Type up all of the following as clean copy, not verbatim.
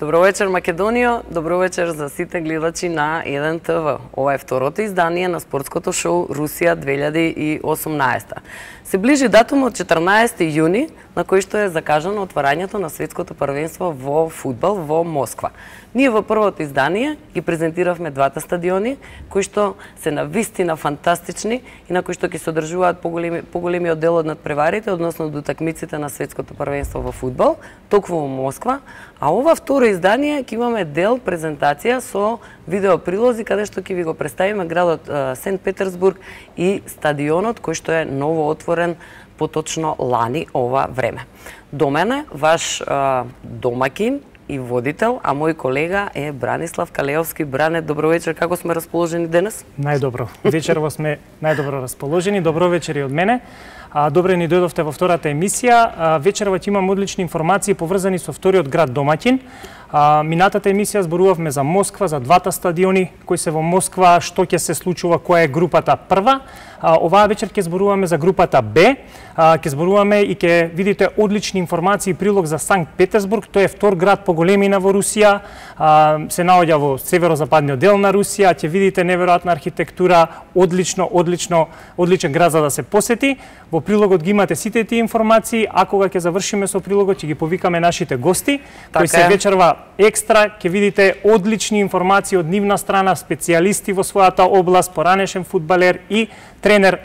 Добро вечер, Македонија, добро вечер за сите гледачи на 1 ТВ. Ова е второто издание на спортското шоу Русија 2018. Се ближи датумот 14 јуни, на кој што е закажано отварањето на светското првенство во фудбал во Москва. Ние во првото издание ги презентиравме двата стадиони, кои што се навистина фантастични и на кои што ќе се одржуваат поголемиот дел од надпреварите, односно до утакмиците на светското првенство во фудбал, токму во Москва. А ова второ издание ќе имаме дел презентација со видеоприлози каде што ќе ви го представиме градот Сент Петерсбург и стадионот кој што е ново отворен поточно лани ова време. До мене ваш домакин и водител, а мој колега е Бранислав Калеовски. Бране, добро вечер, како сме расположени денес? Најдобро. Вечерва сме најдобро расположени. Добро вечер и од мене. Добре ни дојдовте во втората емисија. Вечерва ќе имам одлични информации поврзани со вториот град домаќин. Минатата емисија зборувавме за Москва, за двата стадиони кои се во Москва, што ќе се случува, која е групата прва. Оваа вечер ќе зборуваме за групата Б. Ќе зборуваме и ќе видите одлични информации и прилог за Санкт Петерсбург. Тој е втор град по големина во Русија. Се наоѓа во северозападниот дел на Русија. Ќе видите неверојатна архитектура, одличен град за да се посети. Во прилогот ги имате сите тие информации, а кога ќе завршиме со прилогот ќе ги повикаме нашите гости, кои се вечерва екстра, ќе видите одлични информации од нивна страна, специјалисти во својата област, поранешен фудбалер и тренер,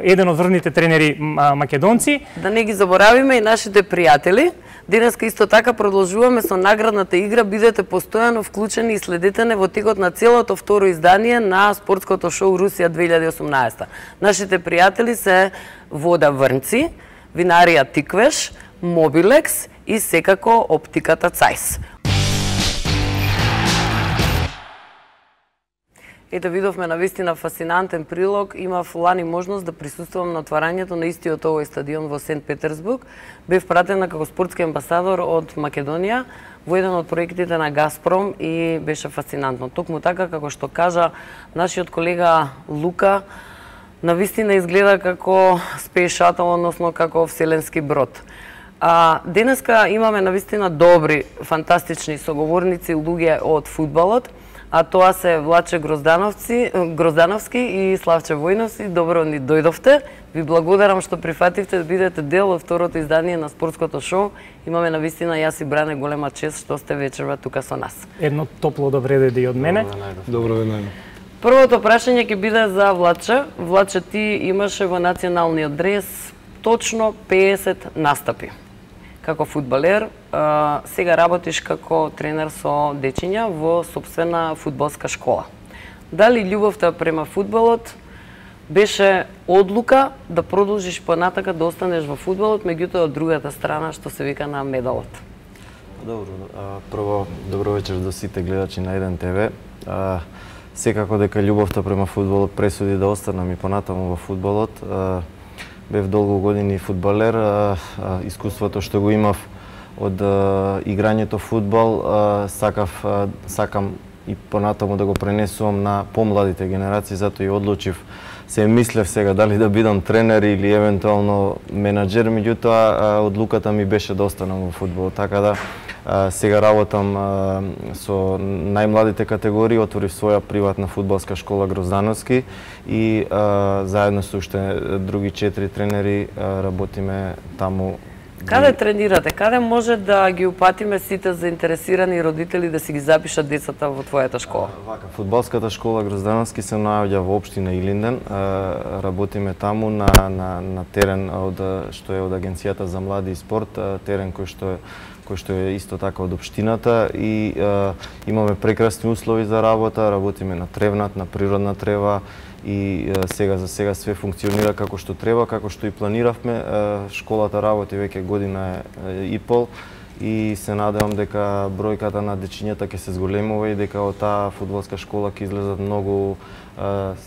еден од врвните тренери македонци. Да не ги заборавиме и нашите пријатели. Денеска исто така продолжуваме со наградната игра. Бидете постојано вклучени и следете не во текот на целото второ издание на спортското шоу Русија 2018. Нашите пријатели се Вода Врнци, Винарија Тиквеш, Мобилекс и секако Оптиката Цајс. Ето видовме навистина фасцинантен прилог. Имав лани можност да присуствувам на отварањето на истиот овој стадион во Сент Петерсбург. Бев пратена како спортски амбасадор од Македонија во еден од проектите на Газпром и беше фасцинантно. Токму така како што кажа нашиот колега Лука, навистина изгледа како Space Shuttle, односно како вселенски брод. Денеска имаме навистина добри, фантастични соговорници, луѓе од фудбалот, а тоа се Влаче Гроздановски и Славче Војновски. Добро ни дојдовте. Ви благодарам што прифативте да бидете дел од второто издание на спортското шоу. Имаме навистина јас и Бране голема чест што сте вечерва тука со нас. Едно топло добре дојде и од мене. Добро ве најдов. Првото прашање ќе биде за Влаче. Влаче, ти имаше во националниот дрес точно 50 настапи како фудбалер. Сега работиш како тренер со дечиња во сопствена фудбалска школа. Дали љубовта према фудбалот беше одлука да продолжиш понатака да останеш во фудбалот, меѓутоа од другата страна што се вика на медалот? Добро, прво добро вечер до сите гледачи на 1 ТВ. Секако дека љубовта према фудбалот пресуди да останам и понатаму во фудбалот. Бев долго години фудбалер, искуството што го имав од играњето фудбал, сакам и понатаму да го пренесувам на помладите генерации, затоа и одлучив, се мислев сега дали да бидам тренер или евентуално менаџер, меѓутоа одлуката ми беше да останам во фудбал, така да сега работам со најмладите категории, отворив своја приватна фудбалска школа Гроздановски и заедно со уште други 4 тренери работиме таму. Каде тренирате? Каде може да ги упатиме сите заинтересирани родители да си ги запишат децата во твојата школа? Фудбалската школа Гроздановски се наоѓа во општина Илинден. Работиме таму на терен што е од Агенцијата за млади и спорт, терен кој што е исто така од општината и имаме прекрасни услови за работа, работиме на тревнат, на природна трева и за сега све функционира како што треба, како што и планиравме. Школата работи веќе година и пол и се надевам дека бројката на дечињата ќе се зголемува и дека од таа фудбалска школа ќе излезат многу,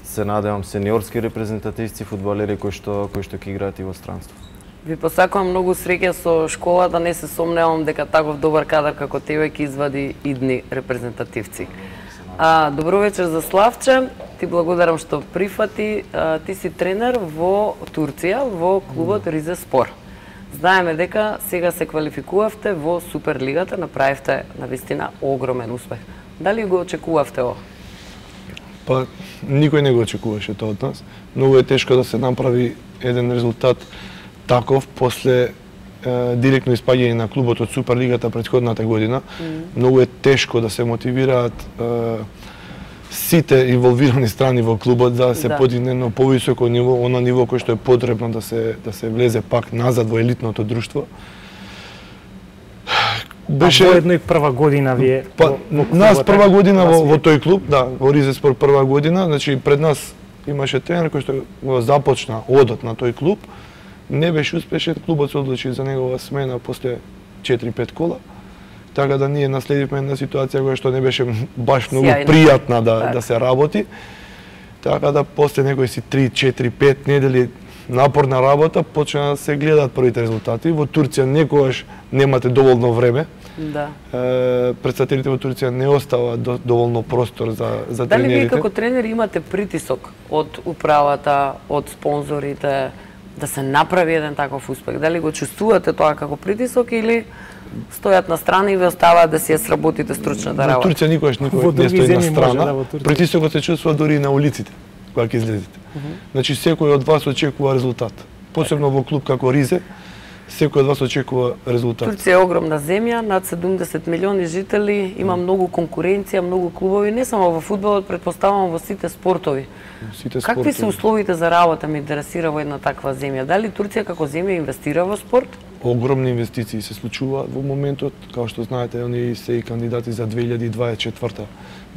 се надевам, сениорски репрезентативци фудбалери кои што ќе играат и во странство. Ви посакувам многу среќа со школата, не се сомневам дека таков добар кадар како тебе ќе извади идни репрезентативци. Добро вечер за Славче. Ти благодарам што прифати. Ти си тренер во Турција, во клубот Ризеспор. Знаеме дека сега се квалификувавте во Суперлигата, направивте навистина огромен успех. Дали го очекувавте ова? Па, никој не го очекуваше тоа од нас. Многу е тешко да се направи еден резултат таков после директно испаѓање на клубот од Суперлигата претходната година. Многу е тешко да се мотивираат сите инволвирани страни во клубот да се подигне на повисоко ниво, она ниво кој што е потребно да се влезе пак назад во елитното друштво. Беше воедно и прва година вие во нас прва година во тој клуб, да, во Ризеспорт прва година, значи пред нас имаше тренер кој што го започна одот на тој клуб, не беше успешен, клубот се одлучи за негова смена после 4-5 кола. Така да ние наследивме една ситуација која што не беше баш многу пријатна да се работи. Така да после некои си 3-4-5 недели напорна работа почна да се гледаат првите резултати. Во Турција некогаш немате доволно време. Да. Претставителите во Турција не остава доволно простор за тренерите. Дали вие како тренери имате притисок од управата, од спонзорите да се направи еден таков успех? Дали го чувствувате тоа како притисок или стојат на страна и ве оставаат да си ја сработите стручната работа? Во Турција никогаш никој не стои на страна. Притисокот се чувствува дури и на улиците кога ќе излезете. Значи секој од вас очекува резултат. Посебно во клуб како Ризе, секој од вас очекува резултат. Турција е огромна земја, над 70 милиони жители, има многу конкуренција, многу клубови, не само во фудбалот, претпоставувам во сите спортови. Какви се условите за работа, ме интересира во една таква земја? Дали Турција како земја инвестира во спорт? Огромни инвестиции се случуваат во моментот, како што знаете, они се и кандидати за 2024.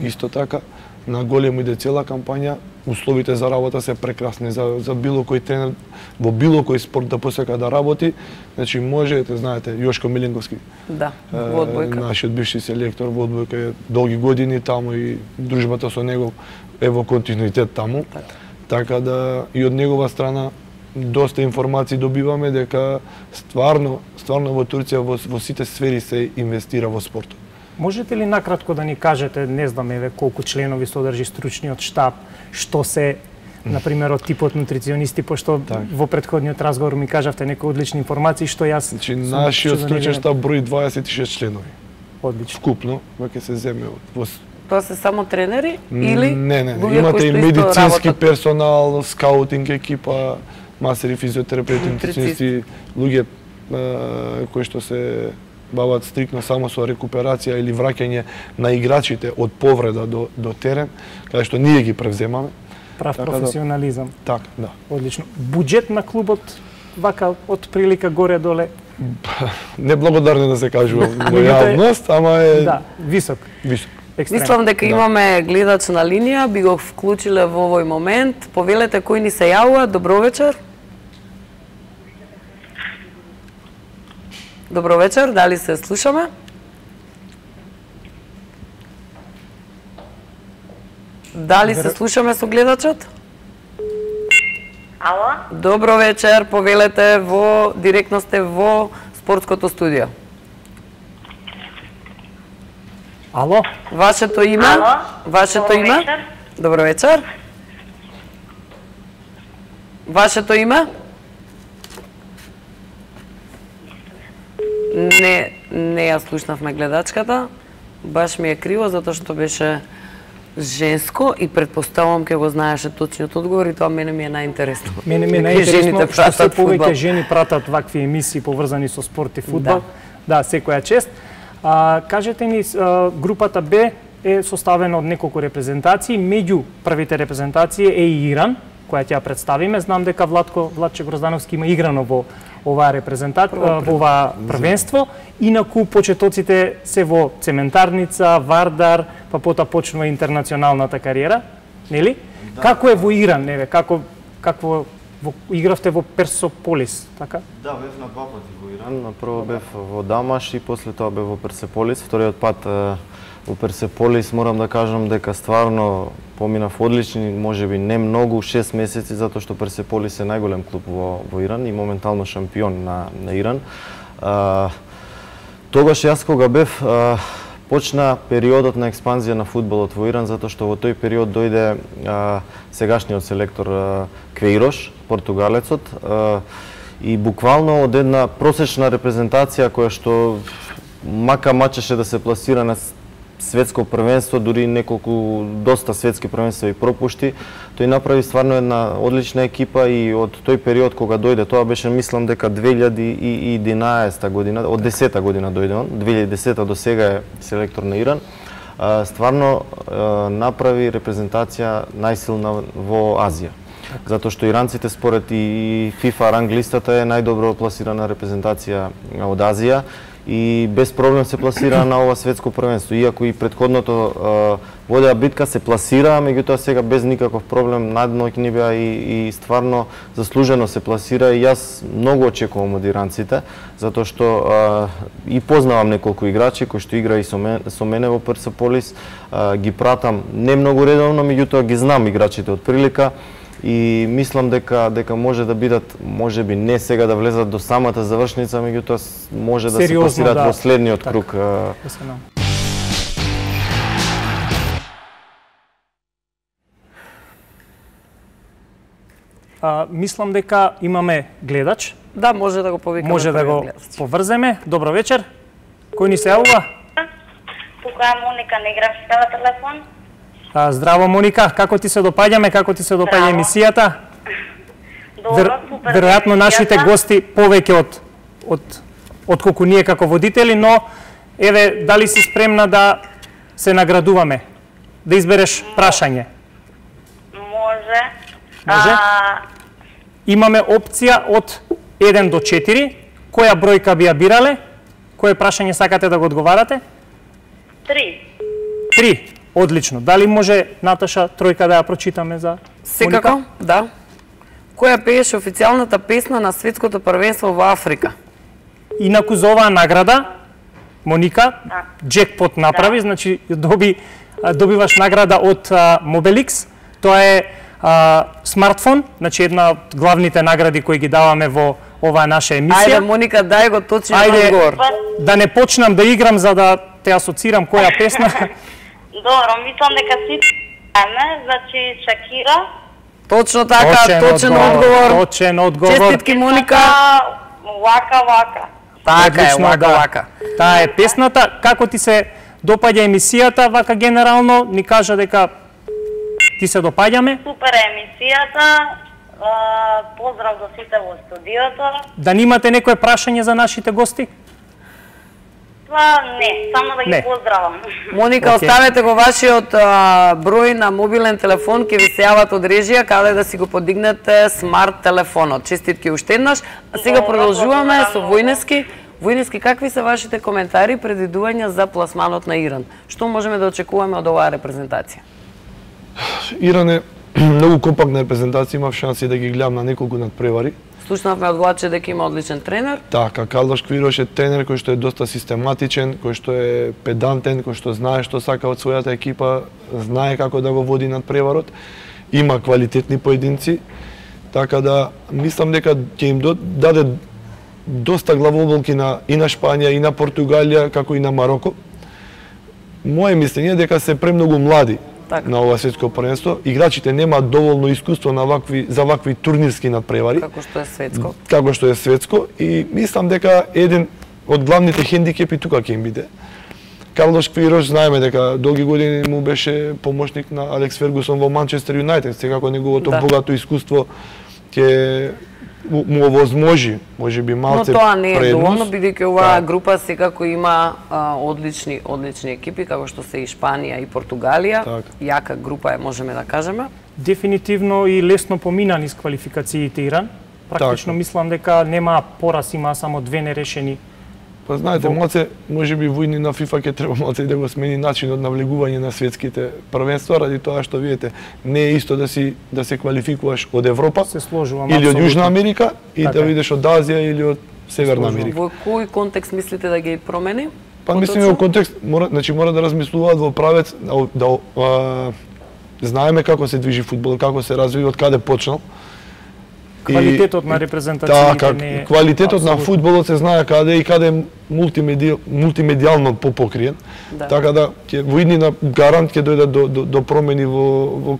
Исто така, на големо иде цела кампања, условите за работа се прекрасни за било кој тренер во било кој спорт да посека да работи. Значи можете, знаете, Јошко Миленковски. Да, во одбојка. Нашиот бивши селектор во одбојка е долги години таму и дружбата со него е во континуитет таму. Така да и од негова страна доста информации добиваме дека стварно во Турција во сите сфери се инвестира во спортот. Можете ли накратко да ни кажете, не знам еве колку членови содржи стручниот штаб, што се например од типот нутриционисти, пошто во претходниот разговор ми кажавте некои одлични информации што јас Значи нашиот стручен штаб брои 26 членови. Одлично. Вкупно, веќе се земе во Тоа се само тренери или Не, имате и медицински персонал, скаутинг екипа, масери, физиотерапевти, нутриционисти, луѓе кои што се бават стрикно само со рекуперација или враќање на играчите од повреда до терен, каде што ние ги превземаме. Прав професионализам. Така, да. Одлично. Буџет на клубот вака од прилика горе-доле? Неблагодарно да се кажува во јавност, ама е висок. Мислам дека имаме гледач на линија, би го вклучиле во овој момент. Повелете кој ни се јавува. Добро вечер. Добро вечер, дали се слушаме? Дали се слушаме со гледачот? Ало? Добро вечер, повелете директно сте во спортското студио. Ало? Вашето име? Ало? Вашето име? Вечер. Добро вечер. Вашето име? Не ја слушнавме гледачката. Баш ми е криво, затоа што беше женско и предпоставувам ке го знаеше точниот одговор и тоа мене ми е најинтересно. Мене ми е најинтересно што се повеќе жени пратат вакви емисии поврзани со спорт и фудбал. Да, секоја чест. Кажете ни, групата Б е составена од неколку репрезентации, меѓу првите репрезентации е и Иран, која ќе ја представиме. Знам дека Владче Гроздановски има играно во оваа во оваа првенство. Инаку почетоците се во Цементарница, Вардар, па потоа почнува интернационалната кариера, нели? Како е во Иран, неве? Како игравте во Персеполис, така? Да, бев на два пати во Иран. Прво бев во Дамаш и после тоа бев во Персеполис. Вториот пат во Персеполис морам да кажам дека стварно поминав одлични, можеби не многу, 6 месеци, затоа што Персеполис е најголем клуб во Иран и моментално шампион на Иран. Тогаш јас кога бев, почна периодот на експанзија на фудбалот во Иран, затоа што во тој период дојде сегашниот селектор Квеирош, португалецот, И буквално од една просечна репрезентација која што мака мачеше да се пласира на светско првенство, дури доста светски првенства и пропушти, тој направи стварно една одлична екипа и од тој период кога дојде, тоа беше мислам дека 2011 година, од 10-та година дојде он, 2010 до сега е селектор на Иран, стварно направи репрезентација најсилна во Азија. Затоа што иранците според и FIFA ранг листата е најдобро пласирана репрезентација од Азија и без проблем се пласира на ова светско првенство. Иако и претходното водеа битка се пласира, меѓутоа сега без никаков проблем надмоќни ни беа и стварно заслужено се пласира и јас многу очекувам од иранците, затоа што и познавам неколку играчи кои што игра и со мене во Персеполис, ги пратам не многу редовно, меѓутоа ги знам играчите од прилика. И мислам дека може да бидат, можеби не сега да влезат до самата завршница, меѓутоа може да се пласират во следниот круг. Мислам дека имаме гледач. Да, може да го повикаме. Може да го поврземе. Добро вечер. Кој ни се јавува? Тука е Моника, не играм телефон. Здраво, Моника, како ти се допаѓаме, како ти се допаѓа емисијата? Добро, супер. Веројатно нашите гости повеќе од колку ние како водители, но еве дали си спремна да се наградуваме? Да избереш прашање? Може. Може? Имаме опција од 1 до 4. Која бројка би ја бирале? Кое прашање сакате да го одговарате? 3. 3. Одлично. Дали може, Наташа, тројка да ја прочитаме за Секако, Моника? да. Која пееше официјалната песна на светското првенство во Африка? Инаку за оваа награда, Моника, джекпот направи, значи добиваш награда од Mobilix. Тоа е смартфон, значи една од главните награди кои ги даваме во оваа наша емисија. Ајде, Моника, дај го точен одговор. Да не почнам да играм за да те асоцирам која песна. Добро, мислам дека сите знаеме, значи Шакира. Точно така, точен одговор. Точен одговор. Честитки, Моника. Вака, вака. Така е, Одлично, вака, да. вака. Таа е песната. Како ти се допаѓа емисијата, вака генерално, ни кажа дека ти се допаѓаме. Супер емисијата. Поздрав до сите во студиото. Да немате некое прашање за нашите гости? Не, само да ги поздравам. Моника, оставете го вашиот број на мобилен телефон, ќе ви се јават од режија каде да си го подигнете смарт телефонот. Честитки уште еднаш. А сега продолжуваме со Војнески. Војнески, какви се вашите коментари, предвидувања за пласманот на Иран? Што можеме да очекуваме од оваа репрезентација? Иран е многу компактна репрезентација, имав шанси да ги гледам на неколку надпревари. Слушнавме од Владче дека има одличен тренер. Така, Карлош Квирош е тренер кој што е доста систематичен, кој што е педантен, кој што знае што сака од својата екипа, знае како да го води надпреварот, има квалитетни поединци, така да мислам дека ќе им даде доста главоболки и на Шпанија, и на Португалија, како и на Мароко. Моje мислење е дека се премногу млади на ова светско првенство. Играчите немаат доволно искуство за вакви турнирски надпревари. Како што е светско. Како што е светско и мислам дека еден од главните хендикепи тука ќе им биде. Карлош Квирош знаеме дека долги години му беше помошник на Алекс Фергусон во Манчестер Юнайтед, секако неговото богато искуство ќе му овозможи, можеби малце предност. Но тоа не е доволно, бидејќи оваа група секако има одлични екипи, како што се и Шпанија и Португалија. Јака група е, можеме да кажеме. Дефинитивно и лесно помина низ квалификациите Иран. Практично мислам дека нема пораз, има само 2 нерешени. Па знаете, малце, можеби војни на FIFA ќе треба малце да го смени начинот на влегување на светските првенства, ради тоа што видите, не е исто да се квалификуваш од Европа или од Јужна Америка и да видиш од Азија или од Северна Америка. Во кој контекст мислите да ги промени? Па мислиме во контекст, мора да размислуваат во правец да знаеме како се движи фудбал, како се развива, од каде почнал. Квалитетот на репрезентациите не е... Квалитетот на фудбалот се знае каде и каде е мултимедијално попокриен. Така да во иднина гарант ќе дојдат до промени во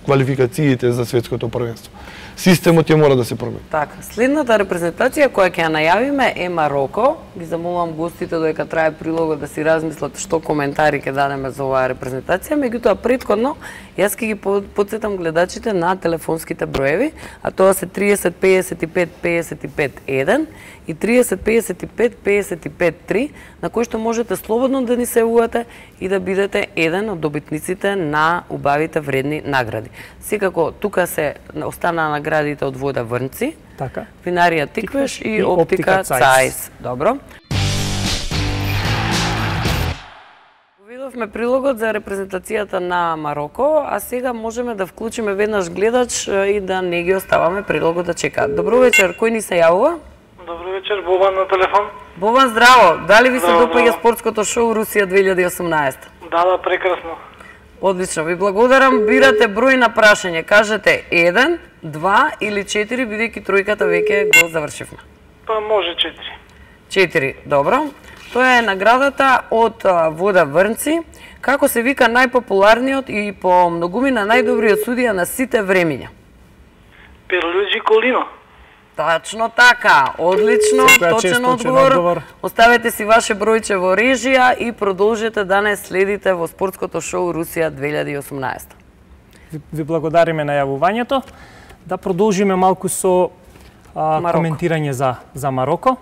квалификациите за светското првенство. системот ќе мора да се промени. Така, следната репрезентација која ќе ја најавиме е Мароко. Ги замолувам гостите додека трае прилогот да си размислат што коментари ќе дадеме за оваа репрезентација. Меѓутоа претходно јас ќе ги потсетам гледачите на телефонските броеви, а тоа се 30 55 55 1 и 30 55 55 3, на кои што можете слободно да ни се јавувате и да бидете еден од добитниците на убавите вредни награди. Секако тука се останаа наградите од Вода Врнци, Така. Винарија Тиквеш и Оптика Цајс. Добро. Видовме прилогот за репрезентацијата на Мароко, а сега можеме да вклучиме веднаш гледач и да не ги оставаме прилогот да чекаат. Добро вечер, кој ни се јавува? Добро вечер, Бобан на телефон. Бобан, здраво! Дали ви се Здраво, допаѓа здраво. спортското шоу Русија 2018? Да, прекрасно. Одлично, ви благодарам. Бирате број на прашање. Кажете 1, 2 или 4, бидејќи тројката веќе го завршивме. Па може 4. 4, добро. Тоа е наградата од Вода Врнци. Како се вика најпопуларниот и по многумина најдобриот судија на сите времиња? Перлуджи Колино. Тачно така, одлично, Секоја чест, точен точен одговор. одговор. Оставете си ваше бројче во режија и продолжете да не следите во спортското шоу Русија 2018. Ви благодариме на јавувањето. Да продолжиме малку со Мароко. коментирање за Мароко.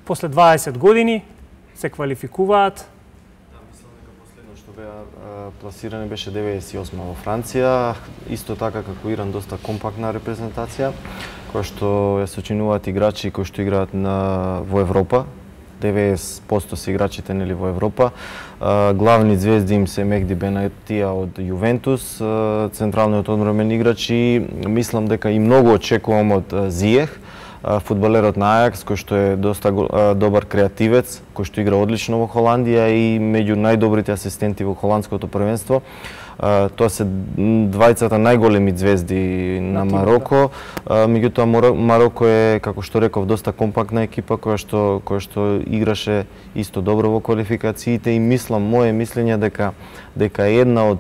После 20 години се квалификуваат. Што беа пласирани беше 98 во Франција, исто така како Иран, доста компактна репрезентација, која што ја сочинуваат играчи кои што играат во Европа. 90% се играчите нели во Европа. Главни звезди им се Мехди Бенатија од Јувентус, централниот одбранбен играч и мислам дека и многу очекувам од Зиех, фудбалерот на Ајакс, кој што е доста добар креативец, кој што игра одлично во Холандија и меѓу најдобрите асистенти во холандското првенство. Тоа се двајцата најголеми звезди на Мароко. Меѓутоа Мароко е, како што реков, доста компактна екипа која што играше исто добро во квалификациите и мое мислење дека една од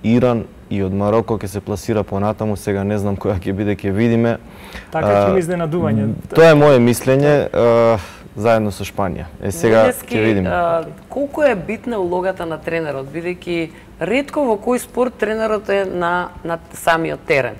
Иран и од Мароко ќе се пласира понатаму, сега не знам која ќе биде, ќе видиме. Така ќе има изненадување. Тоа е мое мислење, заедно со Шпанија. Сега ќе видиме. Колку е битна улогата на тренерот, бидејќи ретко во кој спорт тренерот е на самиот терен.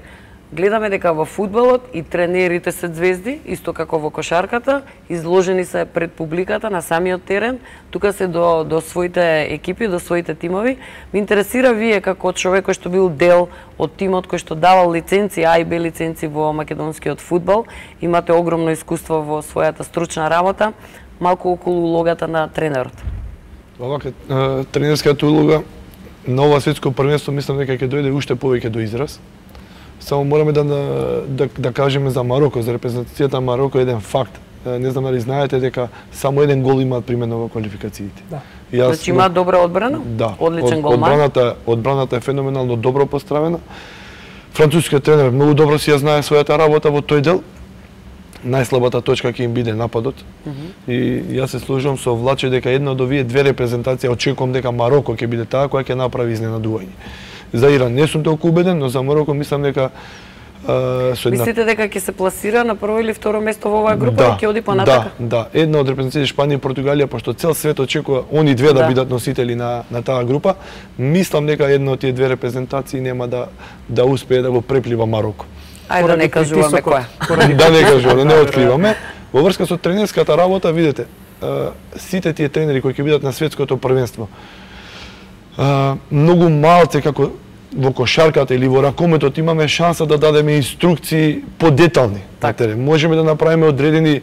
Гледаме дека во фудбалот и тренерите се звезди, исто како во кошарката, изложени се пред публиката на самиот терен, тука се до своите екипи, до своите тимови. Ме интересира вие како човек кој што бил дел од тимот кој што давал лиценци, А и Б лиценци во македонскиот фудбал, имате огромно искуство во својата стручна работа, малку околу улогата на тренерот. Овака тренерската улога на ова светско првенство мислам дека ќе дојде уште повеќе до израз. Само мораме да кажеме за Мароко, за репрезентацијата на Мароко еден факт. Не знам дали знаете дека само еден гол имаат примено во квалификациите. Да. Значи има добра одбрана? Да. Одличен голман. Одбраната е феноменално добро поставена. Францускиот тренер многу добро си ја знае својата работа во тој дел. Најслабата точка ќе им биде нападот. И јас се служувам со Влаче дека една од овие две репрезентации очекувам дека Мароко ќе биде таа која ќе направи изненадување. За Иран не сум толку убеден, но за Мароко мислам дека со една... Мислите дека ќе се пласира на прво или второ место во оваа група и ќе оди понатака? Да. Една од репрезентациите Шпанија и Португалија, пошто цел свет очекува они две да бидат носители на таа група, мислам дека една од тие две репрезентации нема да успее да го преплива Мароко. Ајде да не кажуваме која. Да не кажуваме, да не откриваме. Во врска со тренерската работа, видите, сите тие тренери кои ќе бидат на светското првенство, многу малце како во кошарката или во ракометот имаме шанса да дадеме инструкции подетални на терен. Можеме да направиме одредени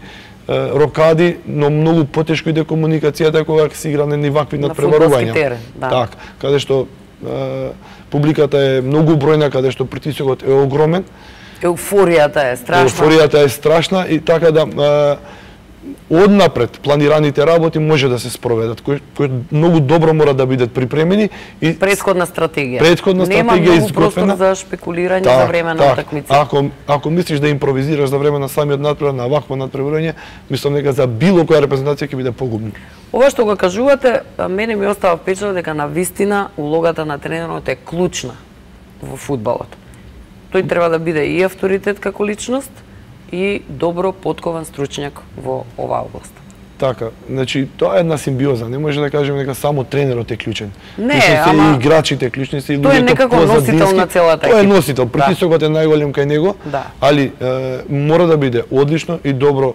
рокади, но многу потешко иде комуникацијата кога се игра на вакви надпреварувања. Так, каде што публиката е многу бројна, каде што притисокот е огромен. Еуфоријата е страшна. И така да однапред планираните работи може да се спроведат, кои многу добро мора да бидат припремени и предходна стратегија. Нема многу простор за шпекулирање за време на утакмици. Ако мислиш да импровизираш за време на самиот надпревар, на вакво надпреварање, мислам дека за било која репрезентација ќе биде погубно. Ова што го кажувате, мене ми остава впечатление дека на вистина улогата на тренерот е клучна во фудбалот. тој треба да биде и авторитет како личност и добро подкован стручњак во оваа област. Така, значи тоа е една симбиоза, не може да кажеме дека само тренерот е клучен. Не, ама и играчите клучни се и тој е луѓето некако носител на целата екипа. Тој е носител, притисокот е најголем кај него, али мора да биде одлично и добро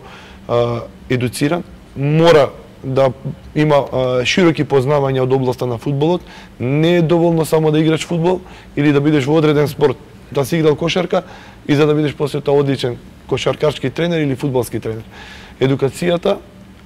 едуциран, мора да има широки познавања од областа на фудбалот. Не е доволно само да играш фудбал или да бидеш во одреден спорт, да си играл кошарка и за да бидеш после тоа одличен кошаркарски тренер или фудбалски тренер. Едукацијата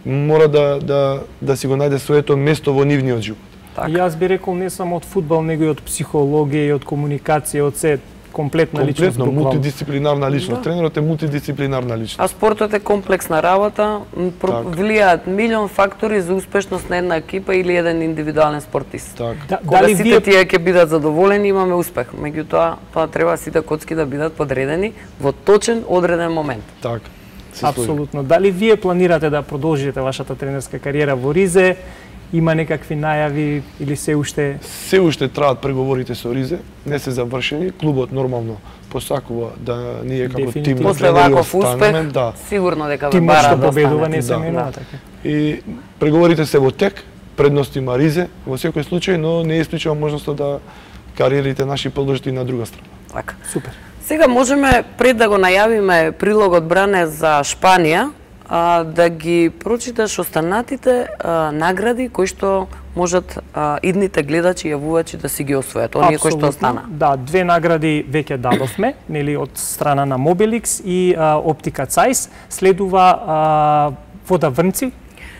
мора да си го најде своето место во нивниот живот. Јас би рекол не само од фудбал, него и од психологија, и од комуникација, од се комплетна личност. Комплетно, мултидисциплинарна личност. Тренерот е мултидисциплинарна личност. А спортот е комплексна работа, влијаат милион фактори за успешност на една екипа или еден индивидуален спортист. Кога сите тие ќе бидат задоволени, имаме успех. Меѓутоа, тоа треба сите коцки да бидат подредени во точен, одреден момент. Така. Апсолутно. Дали вие планирате да продолжите вашата тренерска кариера во Ризе? Има некакви најави или се уште? Се уште траат преговорите со Ризе, не се завршени. Клубот нормално посакува да ние како тим на после ваков успех, сигурно дека ве бара да победува, не се менува така. И преговорите се во тек, предност има Ризе во секој случај, но не исклучува можноста да кариерите наши продолжат и на друга страна. Така. Супер. Сега можеме, пред да го најавиме прилогот Бране за Шпанија, да ги прочиташ останатите награди кои што можат идните гледачи и јавувачи да си ги освојат, оние кои што остана. Да, 2 награди веќе дадовме, нели, од страна на Mobilix и Оптика Цајс. Следува вода Врнци.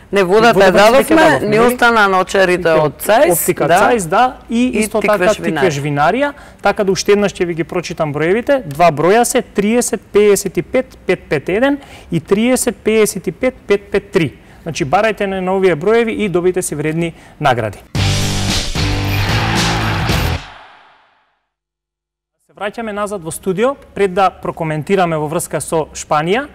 Не, водата ја дадовме, не остана на очарите од Цајс. Оптика Цајс, да, и исто така Тиквеш винарија. Така да уште еднаш ќе ви ги прочитам броевите. 2 броја се 30 55 551 и 30 55 553. Значи барајте на овие броеви и добите си вредни награди. Се враќаме назад во студио пред да прокоментираме во врска со Шпанија.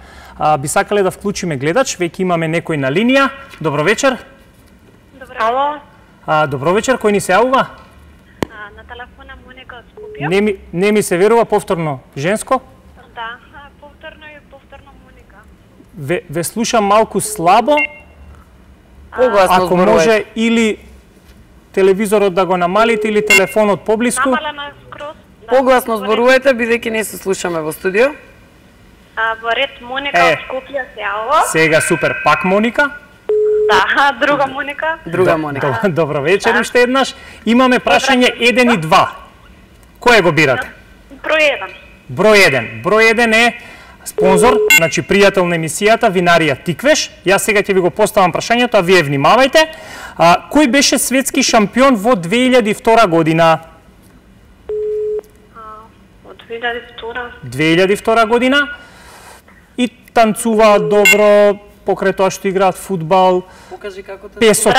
Би сакале да вклучиме гледач, веќе имаме некој на линија. Добро вечер. Ало. Добро вечер, кој ни се јавува? На телефона Моника од Скопје. Не ми се верува, повторно женско? Да, повторно Моника. Ве слушам малку слабо. Ако може или телевизорот да го намалите или телефонот поблиску. Намалено скроз. Погласно зборувајте, бидејќи не се слушаме во студио. Во ред Моника од Скопје се јавува. Сега супер, пак Моника? Да, друга Моника. Друга Моника. Добро вечер уште еднаш. Имаме прашање 1 и 2. Кој го бирате? Број 1. Број 1. Број 1 е спонзор, значи пријател на емисијата Винарија Тиквеш. Јас сега ќе ви го поставам прашањето, а вие внимавајте. Кој беше светски шампион во 2002 година? 2002 година. И танцуваат добро, покрај тоа што играат фудбал. Покажи како Бразил.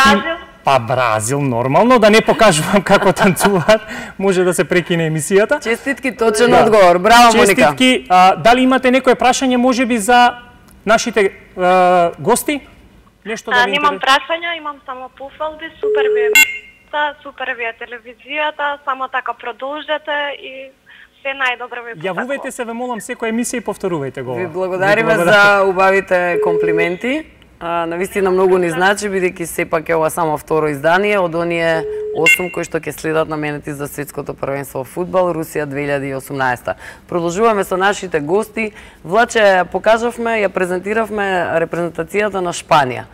Па Бразил, нормално, да не покажувам како танцуваат, може да се прекине емисијата. Честитки, точен одговор. Браво, Моника. Честитки. Дали имате некое прашање можеби за нашите гости? Нешто да ви Немам прашања, имам само пофалби, супер ви е супер ви е телевизијата, само така продолжете и се најдобро ви посакувам. Јавувајте се, ве молам, секоја емисија и повторувајте го. Ви благодариме за убавите комплименти. Навистина многу ни значи, бидејќи сепак е ова само второ издание од оние 8 кои што ќе следат наменети за светското првенство во фудбал Русија 2018. Продолжуваме со нашите гости. Влаче, покажавме, ја презентиравме репрезентацијата на Шпанија.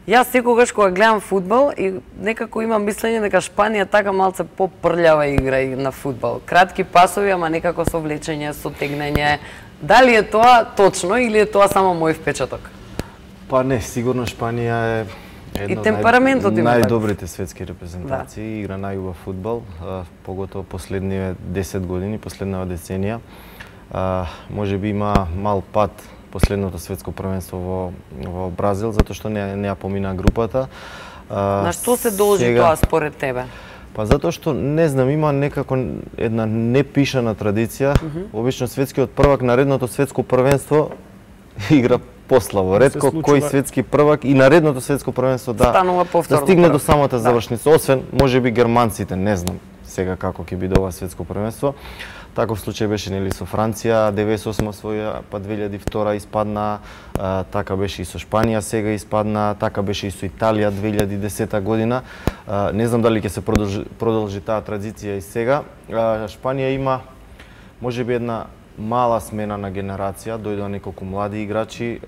Јас секогаш кога гледам фудбал и некако имам мислење дека Шпанија така малце попрљава игра и на фудбал. Кратки пасови, ама некако со влечење, со тегнење. Дали е тоа точно или е тоа само мој впечаток? Па не, сигурно Шпанија е една од најдобрите светски репрезентации, игра најубав фудбал, поготово последниве 10 години, последнава деценија. Може би има мал пат последното светско првенство во Бразил, затоа што не ја помина групата. На што се должи тоа според тебе? Па затоа што, не знам, има некако една непишана традиција. Обично светскиот првак наредното светско првенство игра пославо. Ретко кој светски првак и наредното светско првенство да стигне до самата завршница, освен можеби германците, не знам сега како ќе биде ова светско првенство. Таков случај беше нели со Франција, 98 освоја, па 2002 испадна, така беше и со Шпанија сега испадна, така беше и со Италија 2010 година. Не знам дали ќе се продолжи таа традиција и сега. Шпанија има можеби една мала смена на генерација, дојдоа неколку млади играчи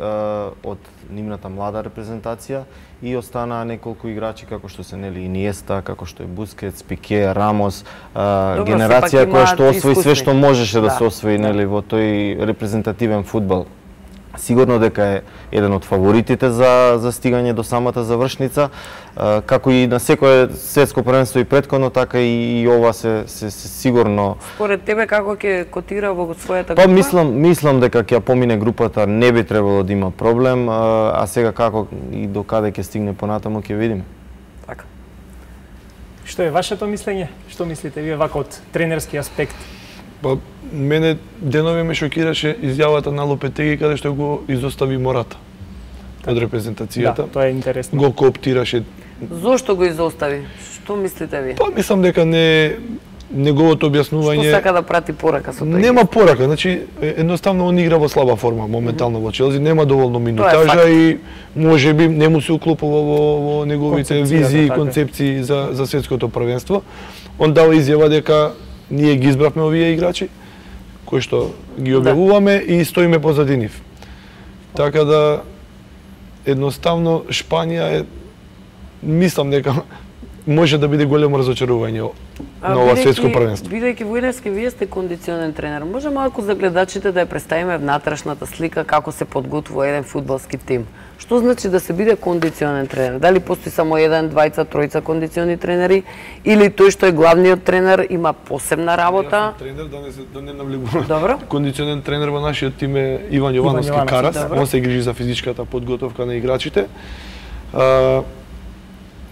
од нивната млада репрезентација и останаа неколку играчи како што се нели Иниеста, како што е Бускетс, Пике, Рамос, генерација која што освои све што можеше да се освои нели во тој репрезентативен фудбал. Сигурно дека е еден од фаворитите за стигање до самата завршница, како и на секое светско првенство и претходно, така и ова се сигурно. Според тебе како ќе котира во својата група? Па мислам дека ќе помине групата, не би требало да има проблем, а сега како и до каде ќе стигне понатаму ќе видиме. Така. Што е вашето мислење? Што мислите вие вака од тренерски аспект? Па, мене денови ме шокираше изјавата на Лопетеги каде што го изостави Мората од репрезентацијата. Да, тоа е интересно. Го кооптираше. Зошто го изостави? Што мислите ви? Па мислам дека неговото објаснување... Што сака да прати порака со тој? Нема порака, значи едноставно он игра во слаба форма моментално во Челси, нема доволно минутажа и можеби не му се уклопува во неговите визии и концепции за светското првенство. Он дава изјава дека ние ги избравме овие играчи, кои што ги објавуваме и стоиме позади нив. Така да, едноставно, Шпанија е, мислам дека може да биде големо разочарување на ова светско првенство. Бидејќи војнерски, вие сте кондиционен тренер. Може малку за гледачите да ја представиме внатрешната слика како се подготвува еден фудбалски тим? Што значи да се биде кондиционен тренер? Дали постои само еден, двајца, тројца кондициони тренери или тој што е главниот тренер има посебна работа? Јас сум тренер, да не навлегувам. Добро. Кондиционен тренер во нашиот тим е Иван Јовановски Карас. Добро. Он се грижи за физичката подготовка на играчите.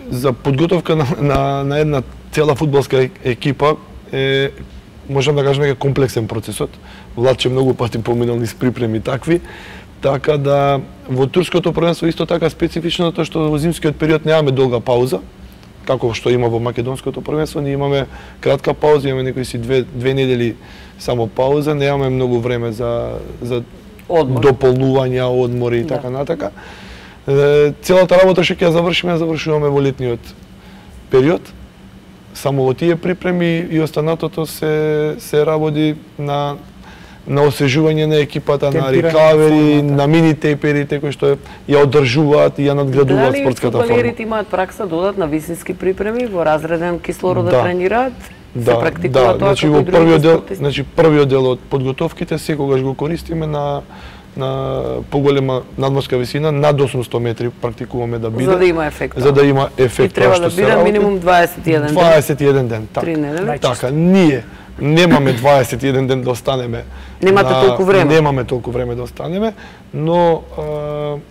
За подготовка на една цела фудбалска екипа е, можам да кажам, комплексен процесот. Владче многу пати поминал низ припреми такви. Така да во турското првенство исто така специфично тоа што во зимскиот период немаме долга пауза, како што има во македонското првенство, ние имаме кратка пауза, имаме некои си две недели само пауза, немаме многу време за дополнувања, одмори и така натака. Целата работа што ќе ја завршуваме во летниот период. Само во тие припреми и останатото се работи на освежување на екипата, на рекавери, на мини-тейперите кои што ја одржуваат и ја надградуваат спортската форма. Дали фудбалерите имаат пракса да одат на висински припреми, во разреден кислород да тренираат? Се практикува тоа како и други спортисти? Значи првиот дел од подготовките секогаш го користиме на поголема надморска висина, над 800 метри практикуваме да биде. За да има ефект. За да има ефект. И треба да биде минимум 21 ден. 21 ден, така. 3 недели. Така, ние немаме 21 ден да останеме. Немате толку време. Немаме толку време да останеме, но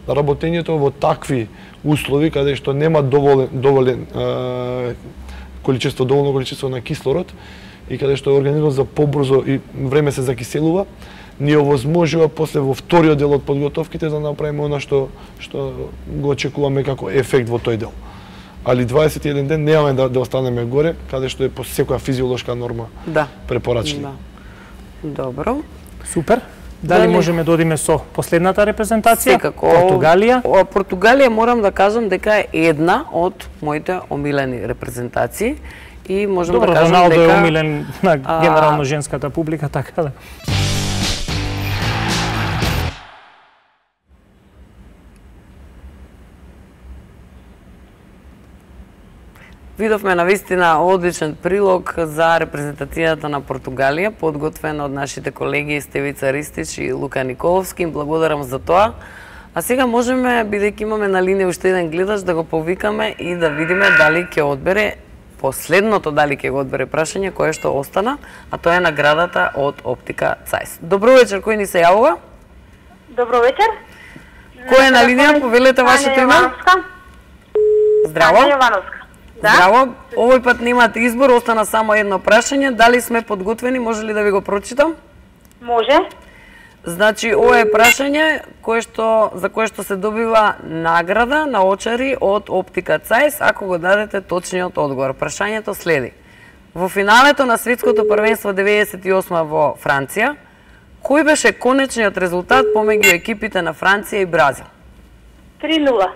работењето во такви услови каде што нема доволно количество на кислород и каде што организмот за побрзо и време се закиселува, ни овозможува после во вториот дел од подготовките да направиме она што го очекуваме како ефект во тој дел. Али 21 ден немаме да останеме горе, каде што е по секоја физиолошка норма препорачена. Добро. Супер. Дали можеме да одиме со последната репрезентација? Секако. Португалија? Португалија морам да кажам дека е една од моите омилени репрезентации и можам да кажам дека... Роналдо е омилен на генерално женската публика, така да. Видовме навистина одличен прилог за репрезентацијата на Португалија, подготвен од нашите колеги Стевица Ристич и Лука Николовски. Им благодарам за тоа. А сега можеме, бидејќи имаме на линија уште еден гледач, да го повикаме и да видиме дали ќе одбере последното, дали ќе го одбере прашање кое што остана, а тоа е наградата од Оптика Цајс. Добро вечер, кој ни се јавува? Добро вечер. Кој е на линија? Повелете вашето име. Здраво. Да? Здраво, овој пат немате избор, остана само едно прашање. Дали сме подготвени, може ли да ви го прочитам? Може. Значи, ова е прашање за кое што се добива награда на очари од Оптика Цајс, ако го дадете точниот одговор. Прашањето следи. Во финалето на светското првенство 98 во Франција, кој беше конечниот резултат помеѓу екипите на Франција и Бразил? 3-0.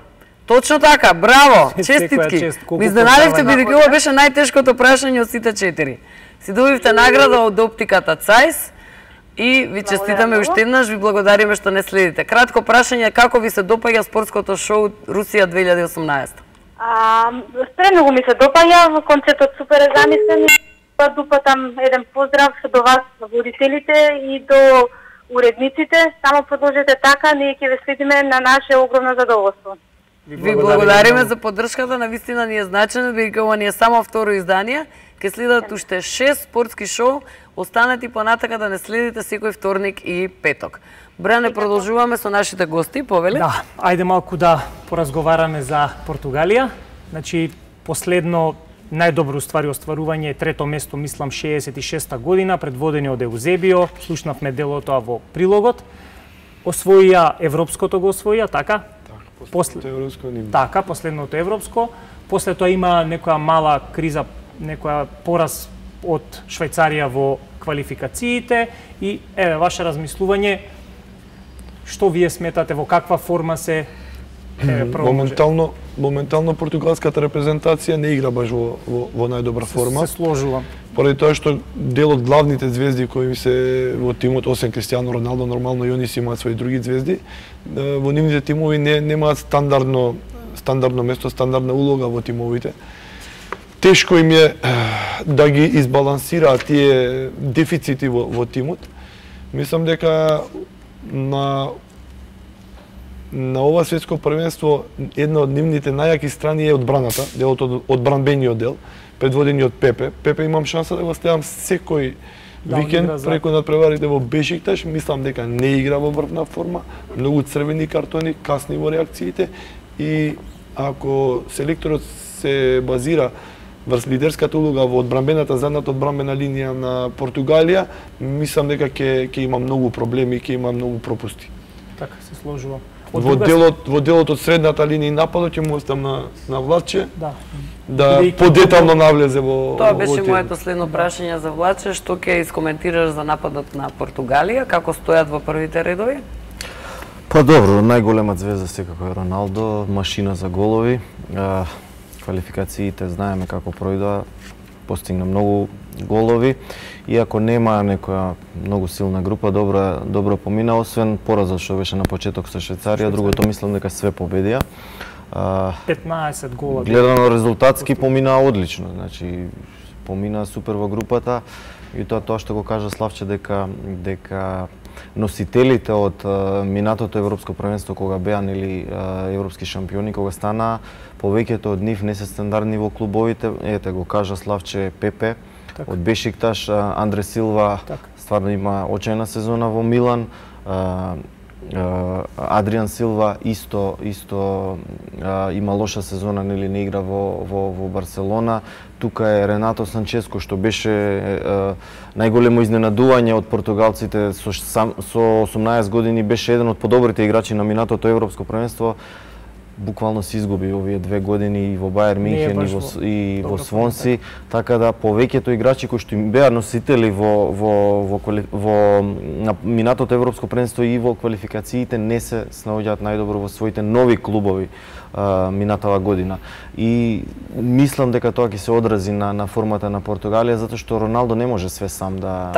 Точно така, браво, честитки. чест, колку Ви изненадивте познаваме. бидејќи ова беше најтешкото прашање од сите 4. Си добивте награда од оптиката Цајс и ви честитаме уште еднаш, ви благодариме што не следите. Кратко прашање, како ви се допаѓа спортското шоу Русија 2018? Премногу ми се допаѓа, концептот супер е замислен. Дупатам еден поздрав до вас, водителите и до уредниците. Само продолжете така, ние ќе ве следиме на наше огромно задоволство. Ви благодариме за поддршката, навистина ни е значено, бидејќи ова ни е само второ издание. Ке следат уште 6 спортски шоу, останете понатака да не следите секој вторник и петок. Бране, продолжуваме со нашите гости, повели? Да, ајде малку да поразговараме за Португалија. Значи, последно најдобро остварување е трето место, мислам, 66-та година, предводени од Еузебио, слушнавме дел од тоа во прилогот. Освоија европското го освоија, така? Последното европско ниво. Така, последното европско. После тоа има некоја мала криза, некоја пораз од Швајцарија во квалификациите и еве ваше размислување, што вие сметате, во каква форма се Моментално португалската репрезентација не игра баш во најдобра форма. Се сложувам. Поради тоа што дел од главните звезди кои се во тимот, освен Кристијано Роналдо, нормално и они си имаат свои други звезди, во нивните тимови немаат стандардно место, стандардна улога во тимовите. Тешко им е да ги избалансираат тие дефицити во тимот. Мислам дека на ова светско првенство една од нивните најаки страни е одбраната, делот од одбранбениот дел, предводени од Пепе. Пепе имам шанса да го следам секој викенд преку надпреварите во Бешикташ. Мислам дека не игра во врвна форма, многу црвени картони, касни во реакциите и ако селекторот се базира врз лидерската улога во одбранбената, задната одбранбена линија на Португалија, мислам дека ќе има многу проблеми, ќе има многу пропусти. Така, се сложувам. Во делот од средната линија и нападот ќе му оставам на Влаче да подетално навлезе во Тоа беше моето следно прашање за Влаче, што ќе искоментираш за нападот на Португалија, како стојат во првите редови? Па добро, најголема звезда секако е Роналдо, машина за голови. Квалификациите знаеме како пројдоа, постигна многу голови. Иако нема некоја многу силна група, добро помина, освен поразот што беше на почеток со Швајцарија, другото мислам дека све победија. 15 гола. Гледано резултатски помина одлично, значи помина супер во групата и тоа што го кажа Славче дека носителите од минатото европско првенство кога беа нели европски шампиони, кога стана повеќето од нив не се стандардни во клубовите, ете го кажа Славче Пепе, од Бешикташ, Андре Силва стварно има очајна сезона во Милан, Адриан Силва исто има лоша сезона, нели не игра во Барселона. Тука е Ренато Санческо што беше најголемо изненадување од португалците, со 18 години беше еден од подобрите играчи на минатото европско првенство. Буквално се изгуби овие 2 години и во Бајер Минхен и во Свонси, така да повеќето играчи кои што им беа носители во минатото европско првенство и во квалификациите не се снаоѓаат најдобро во своите нови клубови минатава година. И мислам дека тоа ќе се одрази на формата на Португалија, затоа што Роналдо не може све сам да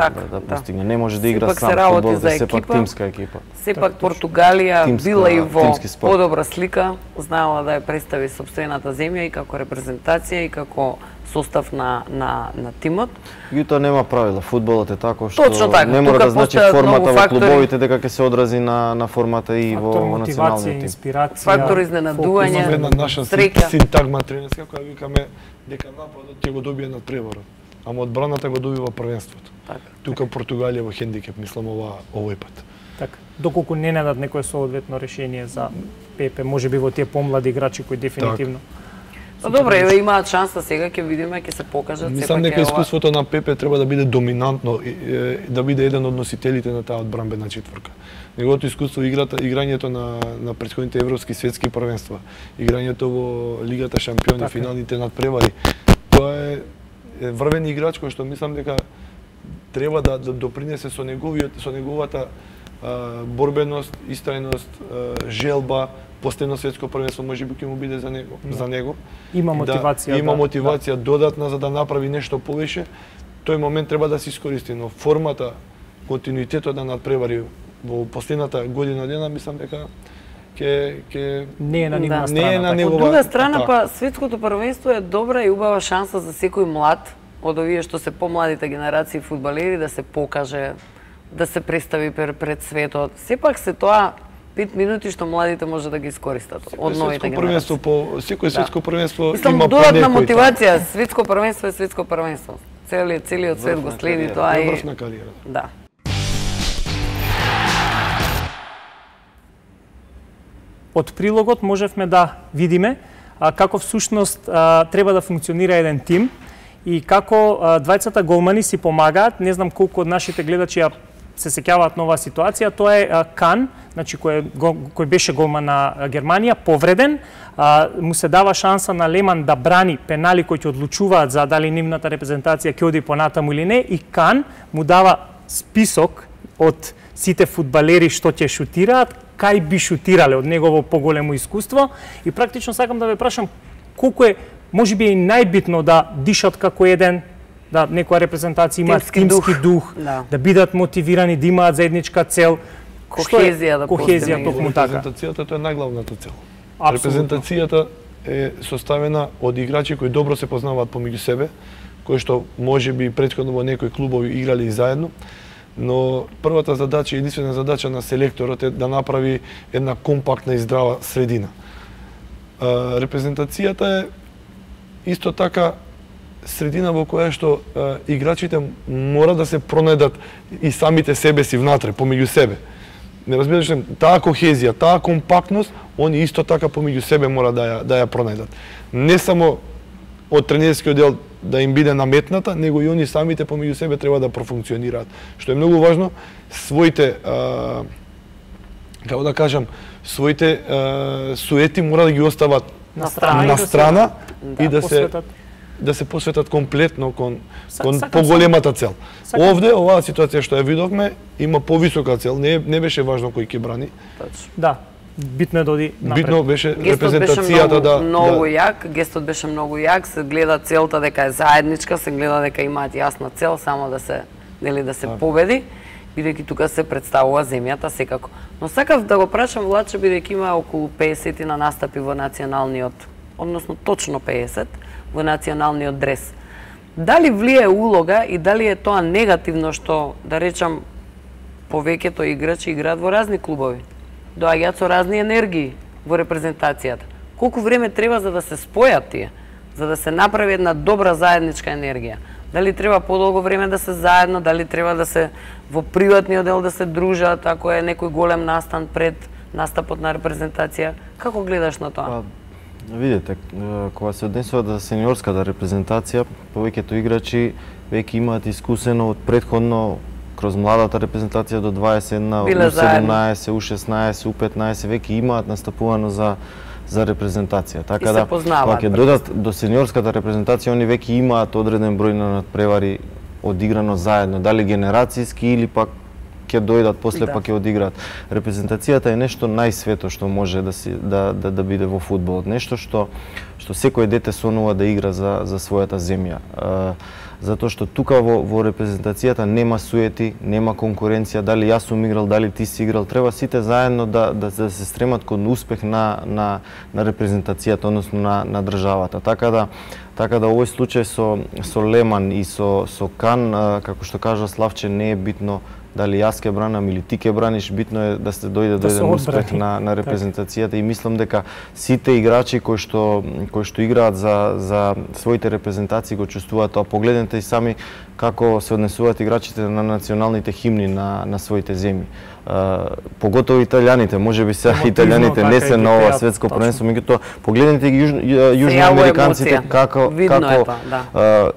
постигне, не може да игра сам фудбал, да сепак тимска екипа. Сепак Португалија била и во подобра слика, знаела да ја представи сопствената земја и како репрезентација и како состав на тимот. И тоа нема правила, фудбалот е тако што не мора да значи формата во клубовите дека ќе се одрази на формата и во националниот тим. Фактор изненадување, имаме една наша синтагма тренерска која викаме дека нападот ќе го добие надпреварот, ама одбраната го добива првенството. Тука Португалија во хендикеп, мислам овој пат. Така, доколку не најдат некое соодветно решение за Пепе, можеби во тие помлади играчи кои дефинитивно. Па добре, еве имаат шанса сега, ќе видиме, ќе се покажат. Мислам дека искуството на Пепе треба да биде доминантно, да биде еден од носителите на таа одбранбена четворка. Неговото искуство играњето на претходните европски светски првенства, играњето во Лигата шампиони, финалните надпревари, тоа е врвен играч кој што мислам дека треба да допринесе со неговата борбеност, истрајност, желба, последно светско првенство можеби ќе му биде за него. Има мотивација. Има мотивација додатна за да направи нешто повеќе. Тој момент треба да се искористи, но формата, континуитетот да надпревари во последната година дена, мислам дека не е на негова страна. Од друга страна, па светското првенство е добра и убава шанса за секој млад од овие што се помладите генерации фудбалери да се покаже, да се представи пред светот. Сепак се тоа 5 минути што младите може да ги искористат од новите генерации. Секој светско првенство има по некој додатна мотивација. Светско првенство е светско првенство. Целиот свет го следи тоа и вршна кариера. Да. Од прилогот можевме да видиме како всушност треба да функционира еден тим и како двајцата голмани си помагаат. Не знам колку од нашите гледачи се сеќаваат на оваа ситуација. Тоа е Кан, значи кој беше голман на Германија, повреден. Му се дава шанса на Леман да брани пенали кои ќе одлучуваат за дали нивната репрезентација ќе оди понатаму или не, и Кан му дава список од сите фудбалери што ќе шутираат, кај би шутирале од негово поголемо искуство, и практично сакам да ве прашам колку е можеби и најбитно да дишат како еден, да некоја репрезентација има тимски дух, да бидат мотивирани, да имаат заедничка цел, кохезија токму така. Репрезентацијата тоа е најглавната цел. Репрезентацијата е составена од играчи кои добро се познаваат помеѓу себе, кои што можеби претходно во некои клубови играле и заедно, но првата задача, единствена задача на селекторот е да направи една компактна и здрава средина. Репрезентацијата е исто така средина во која што играчите мора да се пронајдат и самите себе си внатре, помеѓу себе. Не разбираш, таа кохезија, таа компактност, они исто така помеѓу себе мора да ја пронајдат. Не само од тренерскиот дел да им биде наметната, него и они самите помеѓу себе треба да профункционираат. Што е многу важно, своите како да кажам, своите суети мора да ги остават на страна и да се посветат комплетно кон поголемата цел. Овде оваа ситуација што ја видовме има повисока цел, не беше важно кој ќе брани. Да. Битно е да оди напред. Битно беше репрезентацијата да многу јак, гестот беше многу јак, се гледа целта дека е заедничка, се гледа дека имаат јасна цел, само да се победи, бидејќи тука се представува земјата секако. Но сакав да го прашам Влаче, бидејќи има околу 50 на настапи во националниот, односно точно 50 во националниот дрес. Дали влие улога и дали е тоа негативно што, да речам, повеќето играчи играат во разни клубови? Доаѓаат со разни енергии во репрезентацијата. Колку време треба за да се спојат тие, за да се направи една добра заедничка енергија? Дали треба подолго време да се заедно, дали треба да се во приватниот дел да се дружат, ако е некој голем настан пред настапот на репрезентација? Како гледаш на тоа? Видете, кога се однесува за сениорската репрезентација, повеќето играчи веќе имаат искусено од претходно кроз младата репрезентација до 21, U17, U16, U15 веќе имаат настапувано за репрезентација. Така да, кога ќе додат до сениорската репрезентација, они веќе имаат одреден број на надпревари одиграно заедно, дали генерацијски или пак ќе дојдат после па ќе одиграат. Репрезентацијата е нешто најсвето што може да биде во фудбалот, нешто што секој дете сонува да игра за својата земја. Затоа што тука во репрезентацијата нема суети, нема конкуренција, дали јас сум играл, дали ти си играл, треба сите заедно да се стремат кон успех на репрезентацијата, односно на државата. Така да овој случај со Леман и со Кан, како што кажа Славче, не е битно дали јас ке бранам или ти ке браниш, битно е да се дојде до еден успех на репрезентацијата, и мислам дека сите играчи кои што играат за своите репрезентации го чувствуваат тоа. Погледнете и сами како се однесуваат играчите на националните химни на своите земји. Поготово италијаните, можеби се италијаните не се на ова светско првенство, меѓутоа погледнете ги јужноамериканците како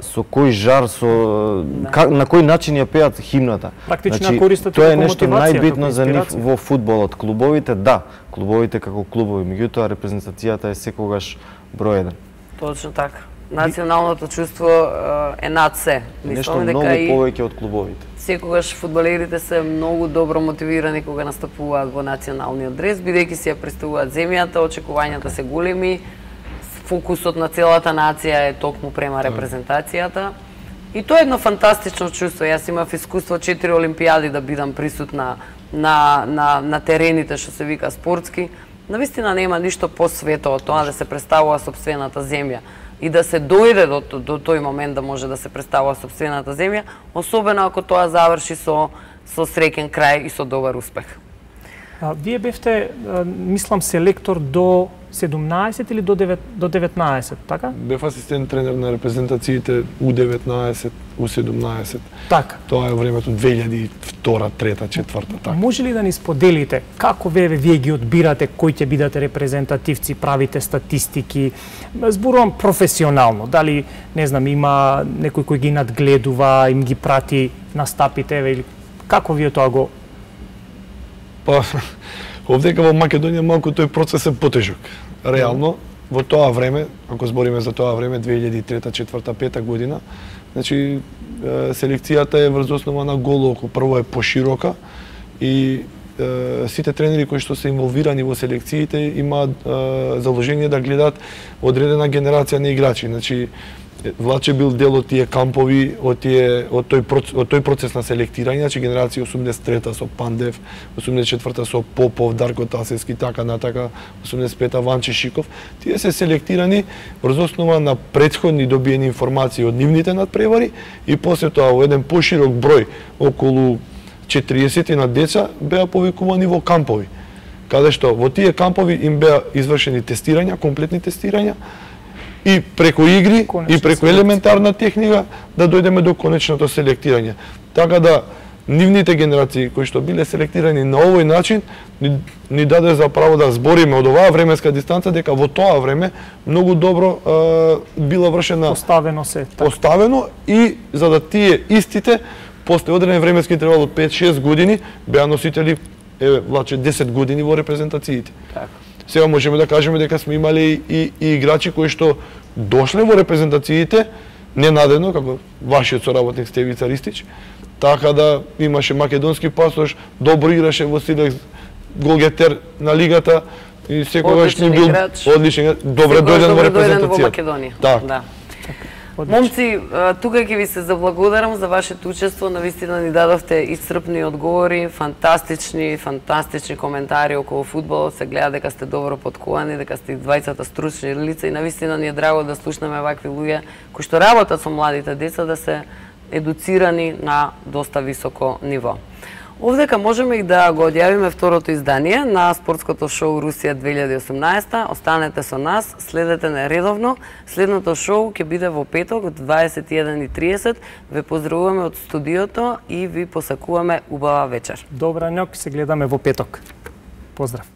со кој жар, на кој начин ја пеат химната. Значи, тоа е нешто најбитно за нив во фудбалот. Клубовите, да, клубовите како клубови, меѓутоа репрезентацијата е секогаш број еден. Точно така. Националното чувство е над се. Нешто многу повеќе од клубовите. Секогаш фудбалерите се многу добро мотивирани кога настапуваат во националниот дрес, бидејќи си ја представуваат земјата, очекувањата се големи, фокусот на целата нација е токму према репрезентацијата. И тоа е едно фантастично чувство. Јас имав искуство 4 олимпијади да бидам присутна на терените, што се вика спортски. Навистина нема ништо посвето од тоа да се представува сопствената земја и да се дојде до тој момент да може да се представува сопствената земја, особено ако тоа заврши со среќен крај и со добар успех. Вие бевте, мислам, селектор до 17 или до 19, така? Бев асистент тренер на репрезентациите U19, U17. Така. Тоа е времето 2002, 2003, 2004, така. Може ли да ни споделите како вие ги одбирате кои ќе бидат репрезентативци, правите статистики? Зборувам професионално, дали, не знам, има некој кој ги надгледува, им ги прати настапите, или како вие тоа го? Па, овдека во Македонија малку тој процес е потежок. Реално, во тоа време, ако збориме за тоа време, 2003, 2004, 2005 година, значи, селекцијата е врз основа на голо око. Прво е поширока и сите тренери кои што се инволвирани во селекциите имаат заложение да гледаат одредена генерација на играчи. Значи, Влаче бил дел од тие кампови, од тој процес на селектирање, значи генерација 83-та со Пандев, 84-та со Попов, Дарко Тасевски, така натака, 85-та Ванче Шиков. Тие се селектирани врз основа на претходни добиени информации од нивните надпревари и после тоа во еден поширок број, околу 40 на деца, беа повикувани во кампови. Каде што во тие кампови им беа извршени тестирања, комплетни тестирања, и преку игри, и преку елементарна техника да дојдеме до конечното селектирање. Така да нивните генерации кои што биле селектирани на овој начин ни даде за право да збориме од оваа временска дистанца дека во тоа време многу добро била вршена поставено и за да тие истите после одреден временски интервал од 5-6 години беа носители влаче 10 години во репрезентациите. Така. Сега можеме да кажеме дека сме имали и играчи кои што дошле во репрезентациите ненадено, како вашиот соработник Стевица Ристич, така да имаше македонски пасош, добро играше во Силекс, голгетер на лигата и секогаш ни бил одличен, добре дојден во репрезентацијата. Да. Момци, тука ќе ви се заблагодарам за вашето учество, навистина ни дадовте исцрпни одговори, фантастични коментари околу фудбалот, се гледа дека сте добро подкувани, дека сте двајцата стручни лица и навистина ни е драго да слушнеме вакви луѓе кои што работат со младите деца да се едуцирани на доста високо ниво. Овдека можеме и да го одјавиме второто издание на спортското шоу Русија 2018. Останете со нас, следете нередовно. Следното шоу ќе биде во петок од 21:30. Ве поздравуваме од студиото и ви посакуваме убава вечер. Добра ноќ, се гледаме во петок. Поздрав.